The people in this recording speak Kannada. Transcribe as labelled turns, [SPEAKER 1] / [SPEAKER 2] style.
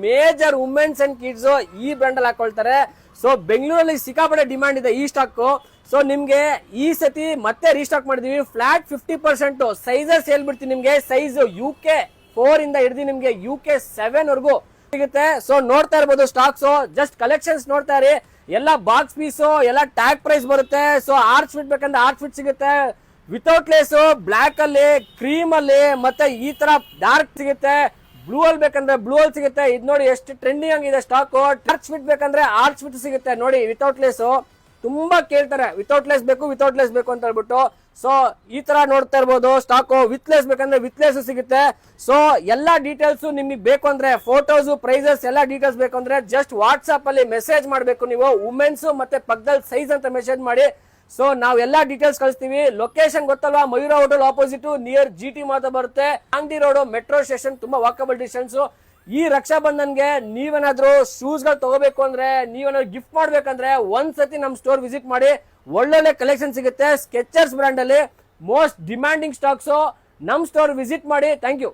[SPEAKER 1] ಮೇಜರ್ ವುಮೆನ್ಸ್ ಅಂಡ್ ಕಿಡ್ಸ್ ಈ ಬ್ರ್ಯಾಂಡ್ ಅಲ್ಲಿ ಹಾಕೊಳ್ತಾರೆ. ಸೊ ಬೆಂಗಳೂರಲ್ಲಿ ಸಿಕ್ಕಾಪಟ್ಟೆ ಡಿಮಾಂಡ್ ಇದೆ ಈ ಸ್ಟಾಕ್. ಸೊ ನಿಮ್ಗೆ ಈ ಸತಿ ಮತ್ತೆ ರೀಸ್ಟಾಕ್ ಮಾಡಿದೀವಿ. ಫ್ಲಾಟ್ 50% ಸೈಜಸ್ ಹೇಳ್ಬಿಡ್ತೀನಿ ನಿಮ್ಗೆ. ಸೈಜ್ UK 4 ಇಂದ ಹಿಡಿದು ನಿಮ್ಗೆ UK 7 ವರೆಗೂ ಸಿಗುತ್ತೆ. ಸೊ ನೋಡ್ತಾ ಇರ್ಬೋದು ಸ್ಟಾಕ್ಸ್, ಜಸ್ಟ್ ಕಲೆಕ್ಷನ್ಸ್ ನೋಡ್ತಾ ಇರಿ. ಎಲ್ಲ ಬಾಕ್ಸ್ ಪೀಸ್, ಎಲ್ಲ ಟ್ಯಾಗ್ ಪ್ರೈಸ್ ಬರುತ್ತೆ. ಸೊ ಆರ್ಚ್ ಫಿಟ್ ಬೇಕಂದ್ರೆ ಆರ್ಚ್ ಫಿಟ್ ಸಿಗುತ್ತೆ, ವಿತೌಟ್ ಲೇಸ್, ಬ್ಲಾಕ್ ಅಲ್ಲಿ, ಕ್ರೀಮ್ ಅಲ್ಲಿ, ಮತ್ತೆ ಈ ತರ ಡಾರ್ಕ್ ಸಿಗುತ್ತೆ. ಬ್ಲೂ ಅಲ್ಲಿ ಬೇಕಂದ್ರೆ ಬ್ಲೂ ಅಲ್ಲಿ ಸಿಗುತ್ತೆ. ಇದು ನೋಡಿ ಎಷ್ಟು ಟ್ರೆಂಡಿಂಗ್ ಆಗಿದೆ ಸ್ಟಾಕ್. ಆರ್ಚ್ ಫಿಟ್ ಬೇಕಂದ್ರೆ ಆರ್ಚ್ ಫಿಟ್ ಸಿಗುತ್ತೆ ನೋಡಿ, ವಿತೌಟ್ ಲೇಸ್. ತುಂಬಾ ಕೇಳ್ತಾರೆ ವಿತೌಟ್ ಲೇಸ್ ಬೇಕು ಅಂತ ಹೇಳ್ಬಿಟ್ಟು. ಸೊ ಈ ತರ ನೋಡ್ತಾ ಇರ್ಬೋದು ಸ್ಟಾಕ್. ವಿತ್ ಲೇಸ್ ಬೇಕಂದ್ರೆ ವಿತ್ ಲೇಸ್ ಸಿಗುತ್ತೆ. ಸೊ ಎಲ್ಲಾ ಡೀಟೇಲ್ಸ್ ನಿಮಗೆ ಬೇಕು ಅಂದ್ರೆ, ಫೋಟೋಸ್, ಪ್ರೈಸಸ್ ಎಲ್ಲ ಡೀಟೇಲ್ಸ್ ಬೇಕು ಅಂದ್ರೆ ಜಸ್ಟ್ ವಾಟ್ಸ್ಆಪ್ ಅಲ್ಲಿ ಮೆಸೇಜ್ ಮಾಡಬೇಕು ನೀವು. ವುಮೆನ್ಸ್ ಮತ್ತೆ ಪಕ್ಕದಲ್ಲಿ ಸೈಜ್ ಅಂತ ಮೆಸೇಜ್ ಮಾಡಿ. ಸೊ ನಾವ್ ಎಲ್ಲಾ ಡೀಟೇಲ್ಸ್ ಕಳಿಸ್ತೀವಿ. ಲೊಕೇಶನ್ ಗೊತ್ತಲ್ವಾ, Mayura hotel opposite near GT ಮಾತ್ರ ಬರುತ್ತೆ. ಅಂಗಡಿ ರೋಡ್, ಮೆಟ್ರೋ ಸ್ಟೇಷನ್, ತುಂಬಾ ವಾಕಬಲ್ ಡಿಸ್ಟೆನ್ಸ್. ಈ ರಕ್ಷಾ ಬಂಧನ್ಗೆ ನೀವೇನಾದ್ರೂ ಶೂಸ್ ಗಳು ತಗೋಬೇಕು ಅಂದ್ರೆ, ನೀವೇನಾದ್ರು ಗಿಫ್ಟ್ ಮಾಡ್ಬೇಕಂದ್ರೆ ಒಂದ್ಸತಿ ನಮ್ ಸ್ಟೋರ್ ವಿಸಿಟ್ ಮಾಡಿ. ಒಳ್ಳೊಳ್ಳೆ ಕಲೆಕ್ಷನ್ ಸಿಗುತ್ತೆ. ಸ್ಕೆಚರ್ಸ್ ಬ್ರ್ಯಾಂಡ್ ಅಲ್ಲಿ ಮೋಸ್ಟ್ ಡಿಮ್ಯಾಂಡಿಂಗ್ ಸ್ಟಾಕ್ಸ್. ನಮ್ ಸ್ಟೋರ್ ವಿಸಿಟ್ ಮಾಡಿ. Thank you.